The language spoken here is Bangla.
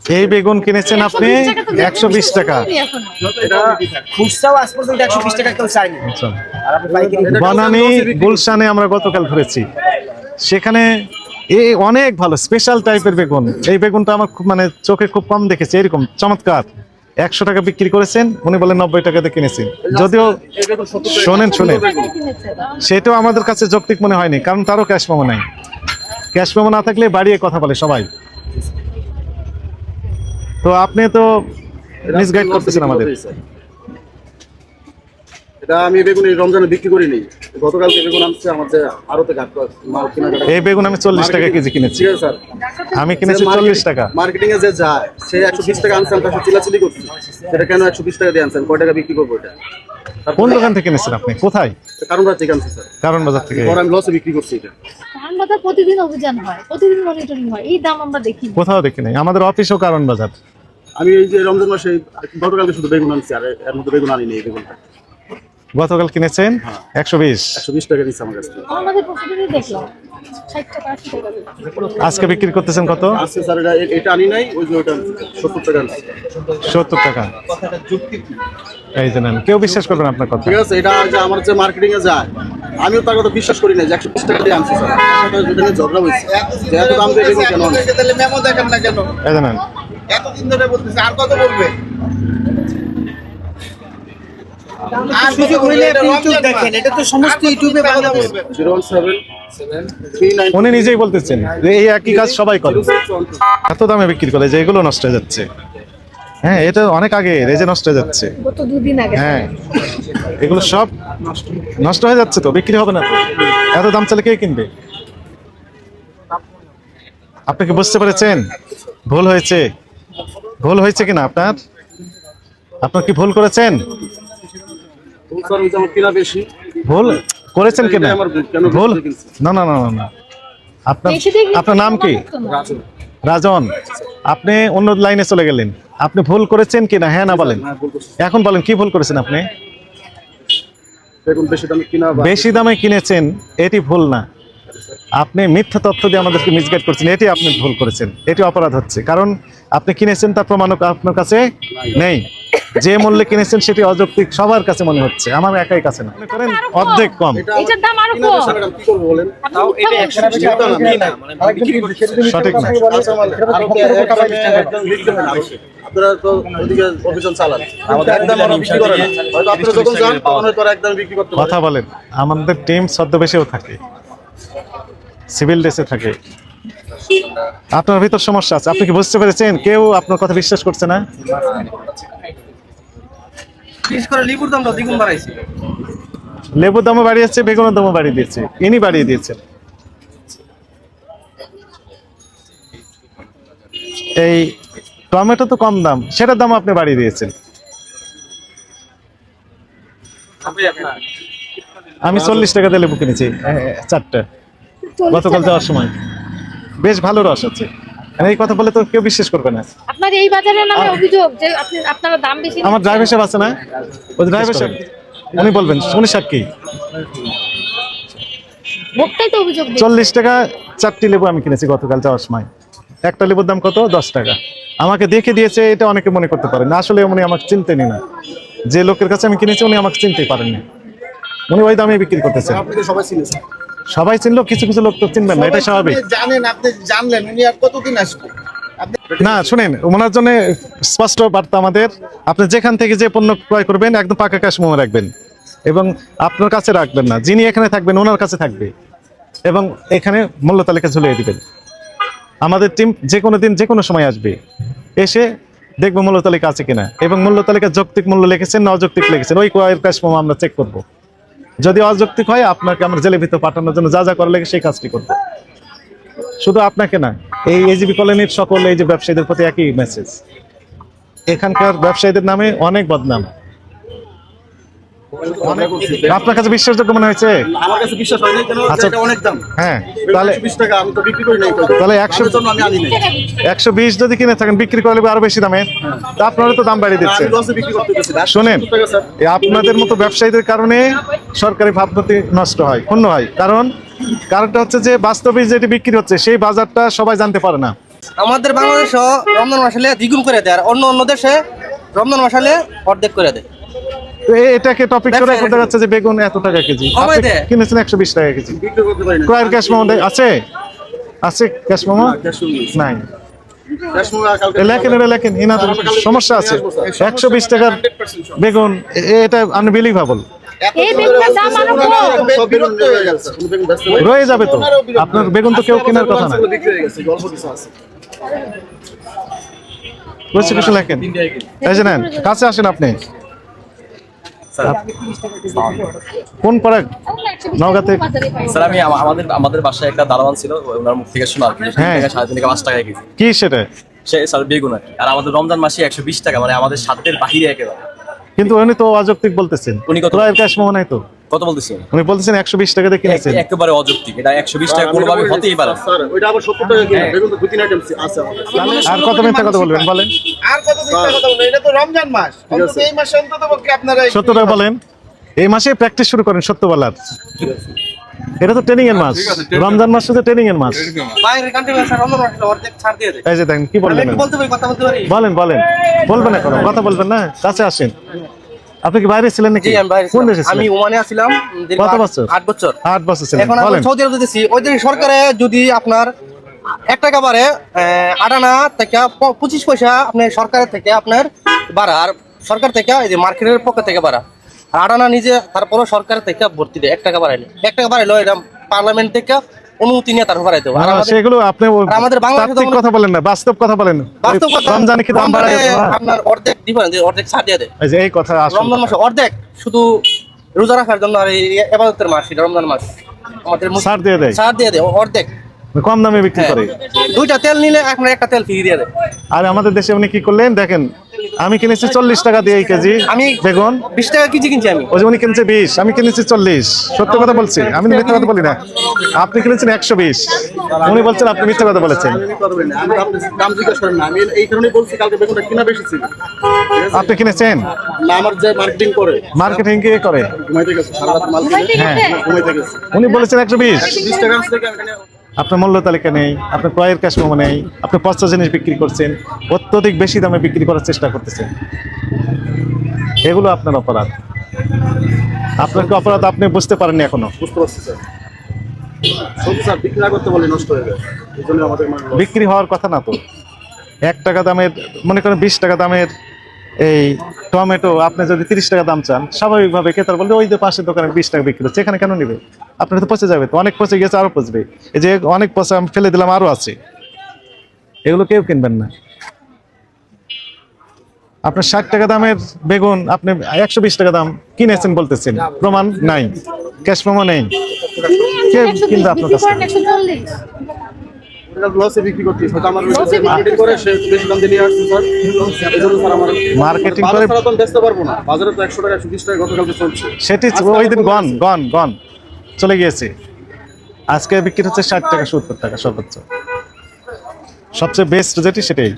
এই বেগুন কিনেছেন আপনি 120 টাকা। আচ্ছা। বনানী গুলশানে আমরা গতকাল ঘুরেছি, সেখানে এই অনেক ভালো স্পেশাল টাইপের বেগুন। এই বেগুনটা আমার মানে চোখে খুব কম দেখেছি, এরকম চমৎকার। 100 টাকা বিক্রি করেছেন, উনি বলেন 90 টাকাতে কিনেছেন। যদিও শোনেন সেটাও আমাদের কাছে যৌক্তিক মনে হয়নি, কারণ তারও ক্যাশ মেমো নাই। ক্যাশ মেমো না থাকলে বাড়িয়ে কথা বলে সবাই। তো আপনি তো মিসগাইড করতেছেন আমাদের। এটা আমি বেগুন এই রমজানে বিক্রি করি নি, গতকালকে বেগুন আনছে আমাদের আরতে ঘাট মাল কিনা। এই বেগুন আমি 40 টাকা কেজি কিনেছি। ঠিক আছে স্যার, আমি কিনেছি 40 টাকা। মার্কেটিং এ যে যায় সে 120 টাকা আনছে, তার সাথে চিলাচিলি করছে। সেটা কেন 120 টাকা দিয়ে আনছেন? কয় টাকা বিক্রি করবো এটা? কোন দোকান থেকে কিনেছেন আপনি? কোথায়? কারণ বাজার থেকে আনছে স্যার। কারণ বাজার থেকে। পরে আমি লসে বিক্রি করছি এটা। কারণ বাজার প্রতিদিন অভিযান হয়, প্রতিদিন মনিটরিং হয়, এই দাম আমরা দেখি না। কোথাও দেখি নাই, আমাদের অফিসও কারণ বাজার। আমি এই যে রমজান মাসে গতকালকে শুধু বেগুন আনছি, আর এর মধ্যে বেগুন আনিনি। এই বেগুনটা গতকাল কিনেছেন 120 টাকা নিচ্ছে আমার কাছ থেকে। আমাদের প্রতিদিনই দেখলাম 60 টাকা 80 টাকা। আজকে বিক্রি করতেছেন কত? আজকে স্যার এটা আনি নাই, ওই যে ওটা 70 টাকা আনছি। 70 টাকা। এই যে নেন, কেউ বিশ্বাস করবে না আপনার কথা। ঠিক আছে, এটা যে আমার যে মার্কেটিং এ যায়, আমিও তার কথা বিশ্বাস করি না যে 120 টাকা দিয়ে আনছি স্যার। এটা নিয়ে ঝগড়া হয়েছে যে এত দাম দিয়ে বেগুন কেন আনছে। তাহলে মেমো দেখেন না কেন? এই যে নেন। এতদিন ধরে বলতেছে, আর কত বলবে? আর সুযোগ হইলে আপনি ইউটিউব দেখেন, এটা তো সমস্ত ইউটিউবে বাংলাদেশ। 01739 উনি নিজেই বলতেছেন যে এই একই কাজ সবাই করে, এত দামে বিক্রি করে যে এগুলো নষ্ট হয়ে যাচ্ছে। হ্যাঁ, এটা অনেক আগে রেজে নষ্ট হয়ে যাচ্ছে। গত 2 দিন আগে। হ্যাঁ, এগুলো সব নষ্ট হয়ে যাচ্ছে, তো বিক্রি হবে না তো। এত দাম চাইলে কে কিনবে? আপনি কি বুঝতে পেরেছেন ভুল হয়েছে? ভুল হয়েছে কিনা আপনার? আপনার কি ভুল করেছেন? স্যার ওই যে আমার কিনা বেশি। ভুল করেছেন কিনা? আমার কেন ভুল বেশি কিনছি? না না না না না। আপনার বেশি দিয়ে কিনতে আপনার নাম কি? রাজু। রাজন, আপনি অন্য লাইনে চলে গেলেন। আপনি ভুল করেছেন কিনা হ্যাঁ না বলেন। হ্যাঁ, ভুল করছি। এখন বলেন কি ভুল করেছেন আপনি? বেগুন বেশি দামে কিনা বা বেশি দামে কিনেছেন, এটি ভুল না। আপনি মিথ্যা তথ্য দিয়ে আমাদেরকে মিসগাইড করছেন, এটি আপনি ভুল করেছেন, এটি অপরাধ হচ্ছে। কারণ আপনি কিনেছেন তার প্রমাণ আপনার কাছে নেই। যে মূল্যে কিনেছেন সেটি অযৌক্তিক সবার কাছে মনে হচ্ছে, আমার একাই কাছে না। মনে করেন অর্ধেক কম। এটার দাম আরো কিনা কম। বেশি টাকা কি করবো বলেন? তাও এটা 100 টাকা না, সঠিক না। আপনারা তো ওদিকে অভিযান চালান, আমাদের একদম ওরা বিক্রি করে না। হয়তো আপনারা যখন যান তখন হয়তো ওরা একদম বিক্রি করতে পারে। কথা বলেন, আমাদের টিম ছদ্মবেশেও থাকে, সিভিল ড্রেসে থাকে। আপনার ভিতর সমস্যা আছে, আপনি কি বুঝতে পেরেছেন? কেউ আপনার কথা বিশ্বাস করছে না। বিশেষ করে লিবুর দামটা দ্বিগুণ বাড়াইছে। লেবুর দামও বাড়িয়েছে, বেগুনের দামও বাড়িয়ে দিয়েছে, ইনি বাড়িয়ে দিয়েছেন। এই টমেটো তো কম দাম, সেটার দাম আপনি বাড়িয়ে দিয়েছেন। আমি 40 টাকা দিয়ে লেবু কিনেছি 4টা গতকাল যাওয়ার সময়। বেশ ভালো রস আছে। আর এই কথা বলে তো কেউ বিশ্বাস করবে না। আপনার এই বাজারের নামে অভিযোগ যে আপনারা দাম বেশি। আমার ড্রাইভার সাহেব আছে না, ওই ড্রাইভার সাহেব উনি বলবেন, উনি সাক্ষী। ভোক্তাই তো অভিযোগ দিচ্ছে। 40 টাকা 4টি লেবু আমি কিনেছি গতকাল যাওয়ার সময়। একটা লেবুর দাম কত? 10 টাকা। আমাকে দেখে দিয়েছে, এটা অনেকে মনে করতে পারেন না। আসলে উনি আমাকে চিনতেনই না। যে লোকের কাছে আমি কিনেছি উনি আমাকে চিনতেই পারেননি, উনি ওই দামে বিক্রি করতেছেন। আপনি তো সবাই চিনেছেন। সবাই চিনলো, কিছু কিছু লোক তো চিনবেন না, এটা স্বাভাবিক। আপনি জানেন, আপনি জানলেন, উনি আর কতদিন আসবে? না শুনেন, ওনার জন্য স্পষ্ট বার্তা আমাদের, আপনি যেখান থেকে যে পণ্য ক্রয় করবেন একদম পাকা ক্যাশ মেমো রাখবেন, এবং আপনার কাছে রাখবেন না। যিনি এখানে থাকবেন ওনার কাছে থাকবে, এবং এখানে মূল্য তালিকা ঝুলিয়ে দিবেন। আমাদের টিম যে কোনো দিন যে কোনো সময় আসবে, এসে দেখবো মূল্য তালিকা আছে কিনা, এবং মূল্য তালিকা যৌক্তিক মূল্য লিখেছেন না অযৌক্তিক লিখেছেন, ওই ক্রয়ের ক্যাশ মেমো আমরা চেক করব। যদি অযৌক্তিক হয় আপনাকে আমরা জেলের ভিতর পাঠানোর জন্য যা যা করা লাগে সেই কাজটি করবো। শুধু আপনাকে না, এই এজিবি কলোনির সকল এই যে ব্যবসায়ীদের প্রতি একই মেসেজ। এখানকার ব্যবসায়ীদের নামে অনেক বদনাম। আপনার কাছে বিশ্বাসযোগ্য মনে হয়েছে? আমার কাছে বিশ্বাস হয় না, কেন আচ্ছা। এটা অনেক দাম। হ্যাঁ, তাহলে 120 টাকা আমি তো বিক্রি করি নাই। তাহলে 100 জন্য আমি আনি নাই। 120 যদি কিনে থাকেন, বিক্রি করলে আরো বেশি দামে, তা আপনারা তো দাম বাড়িয়ে আমি দিচ্ছেন। লসে বিক্রি করতে গেছি। শোনেন, 70 টাকা স্যার। এই আপনাদের মতো ব্যবসায়ীদের কারণে সরকারি ভাবমূর্তি নষ্ট হয়, ক্ষুণ্ণ হয়। কারণটা হচ্ছে যে বাস্তবে যেটি বিক্রি হচ্ছে সেই বাজারটা সবাই জানতে পারে না। আমাদের বাংলাদেশও রমজান মাস হলে দ্বিগুণ করে দেয়, আর অন্য অন্য দেশে রমজান মাস হলে অর্ধেক করে দেয়। তো এটাকে টপিক করে দেখা যাচ্ছে যে বেগুন এত টাকা কেজি, কমায় আপনি দেয়। কিনেছেন 120 টাকা কেজি। বিক্রি করতে পারি না। ক্রয়ের ক্যাশ মেমো আছে? আছে ক্যাশ মেমো? নাই। লেখেন এটা লেখেন, এনাদের সমস্যা আছে। 120 টাকার বেগুন এটা আনবিলিভেবল। এই বেগুনের দাম আরো কম। সব বেগুন রয়ে গেছে। কোনো বেগুন ব্যস্ত নেই। রয়ে যাবে তো, আপনার বেগুন তো কেউ কেনার কথা না। বিক্রি হয়ে গেছে, অল্প কিছু আছে। বুঝছি কিছু লেখেন, এই যে নেন, কাছে আসেন আপনি। কোন পাড়া? নওগাঁতে। স্যার আমি আমাদের বাসায় একটা দারোয়ান ছিল, ওনার মুখ থেকে শোনা আর কি, হ্যাঁ। 3.5 থেকে 5 টাকা কেজি কি সেটা? সে স্যার বেগুন আর কি। আর আমাদের রমজান মাসে 120 টাকা, মানে আমাদের সাধ্যের বাহিরে একেবারে। কিন্তু উনি তো অযৌক্তিক বলতেছেন, উনি কত? ক্রয়ের ক্যাশ মেমো নাই তো। কত বলতেছি? উনি বলতেছেন 120 টাকা দিয়ে কিনেছেন। একেবারে অযৌক্তিক, এটা 120 টাকা কোনোভাবে হতেই পারে না। স্যার, ওইটা আবার 70 টাকা কিলো। বেগুন তো 2-3 আইটেম আছে আমাদের। আর কত মিথ্যা কথা বলবেন বলেন? আর কত মিথ্যা কথা বলবো? এটা তো রমজান মাস, অন্তত এই মাসে অন্তত পক্ষে আপনারা 70 টাকা বলেন। এই মাসে প্র্যাকটিস শুরু করেন সত্য বলার। এটা তো ট্রেনিং এর মাস, রমজান মাস তো ট্রেনিং এর মাস। বাইরের কান্ট্রি স্যার রমজান মাস হলে অর্ধেক ছাড় দিয়ে দেয়। এই যে দেখেন কি আমি বললেন, একটু বলতে পারি, কথা বলতে পারি? বলেন বলেন, বলবেন না কোনো কথা বলবেন না, কাছে আসেন। আপনি কি বাইরে ছিলেন নাকি? জি, আমি বাইরে কোন ছিলাম। দেশে আমি ছিলেন? ওমানে ছিলাম দীর্ঘ কত বছর? 8 বছর। 8 বছর ছিলেন, এখন আমি বলেন। সৌদি আরব যেতেছি, ওই দেশের সরকারে যদি আপনার 1 টাকা বাড়ে, 8 আনা থেকে 25 পয়সা আপনার সরকারের থেকে আপনার বাড়া, আর সরকার থেকে এই যে মার্কেটের পক্ষ থেকে বাড়া। আর 8 আনা নিজে তারপরও সরকার থেকে ভর্তি দেয় 1 টাকা বাড়াইলে। 1 টাকা বাড়াইলো এটা পার্লামেন্ট থেকে অনুমতি নিয়ে তারপর বাড়াইতে হবে। আর না, আমাদের- সেগুলো আপনি আর আমাদের বাংলাদেশে তাত্ত্বিক তো- কথা বলেন না, বাস্তব কথা বলেন। বাস্তব কথা, রমজানে কি দাম বাড়ায়? রমজানে আপনার অর্ধেক ডিফারেন্স, অর্ধেক ছাড় দিয়ে দেয়। এই যে এই কথা আসলে রমজান মাসে অর্ধেক শুধু রোজা রাখার জন্য, আর এই ইবাদতের মাস এটা রমজান মাস আমাদের ছাড় দিয়ে দেয়, ছাড় দিয়ে দেয় অর্ধেক। কম দামে বিক্রি করে। 2টা তেল নিলে আপনার একটা তেল ফ্রি দিয়ে দেয়। আর আমাদের দেশে উনি কি করলেন দেখেন, আমি কিনেছি 40 টাকা দিয়ে এই কেজি আমি বেগুন, 20 টাকা কেজি কিনছি আমি। ওই যে উনি কিনছে 20, আমি কিনেছি 40। সত্য কথা বলছি, আমি মিথ্যা কথা বলি না। আপনি কিনেছেন 120, উনি বলছেন আপনি মিথ্যা কথা বলেছেন। আমি কথা বলি না, আমি তো আপনি দাম জিজ্ঞেস করেন না। আমি এই কারণেই বলছি কালকে বেগুনটা কিনা বেশি ছিল। ঠিক আছে? আপনি কিনেছেন? না, আমার যে মার্কেটিং করে মার্কেটিং কে করে? ঘুমাইতে গেছে, সারা রাত মাল ঘুমাইতে কিনে গেছে? ঘুমাইতে গেছে। উনি বলেছেন 120। 20 টাকা থেকে এখানে আপনার মূল্য তালিকা নেই, আপনার ক্রয়ের ক্যাশ মেমো নেই, আপনি পচা জিনিস বিক্রি করছেন, অত্যধিক বেশি দামে বিক্রি করার চেষ্টা করতেছেন। এগুলো আপনার অপরাধ। আপনার কি অপরাধ আপনি বুঝতে পারেননি এখনো? বুঝতে পারছি স্যার। সবজি স্যার বিক্রি না করতে বলে নষ্ট হয়ে যায়, এই জন্য আমাদের মানে loss। বিক্রি হওয়ার কথা না তো। 1 টাকা দামের, মনে করেন 20 টাকা দামের এই টমেটো আপনি যদি 30 টাকা দাম চান, স্বাভাবিকভাবে ক্রেতার বলবে ওই যে পাশের দোকানে 20 টাকা বিক্রি হচ্ছে, এখানে কেন নিবে? আপনার তো পচে যাবে তো, অনেক পচে গেছে আরো পচবে। এই যে অনেক পচে আমি ফেলে দিলাম আরো আছে, এগুলো কেউ কিনবেন না। আপনার 60 টাকা দামের বেগুন আপনি 120 টাকা দাম কিনেছেন বলতেছেন, প্রমাণ নাই, ক্যাশ মেমো নেই। কে কিনবে আপনার কাছে? 140। এটা লসে বিক্রি করতে হয়তো আমার Loss এ বিক্রি মার্কেটিং করে সে বেশি দাম দিয়ে নিয়ে আসছে স্যার। এই জন্য স্যার আমার Marketing বাজার করে- ছাড়া তো আমি বেচতে পারবো না। বাজারে তো 100 টাকা 120 টাকা গতকালকে চলছে। সেটি ওই দিন গন চলে গিয়েছে। আজকে বিক্রি হচ্ছে 60 টাকা 70 টাকা সর্বোচ্চ। সবচেয়ে বেস্ট যেটি সেটাই।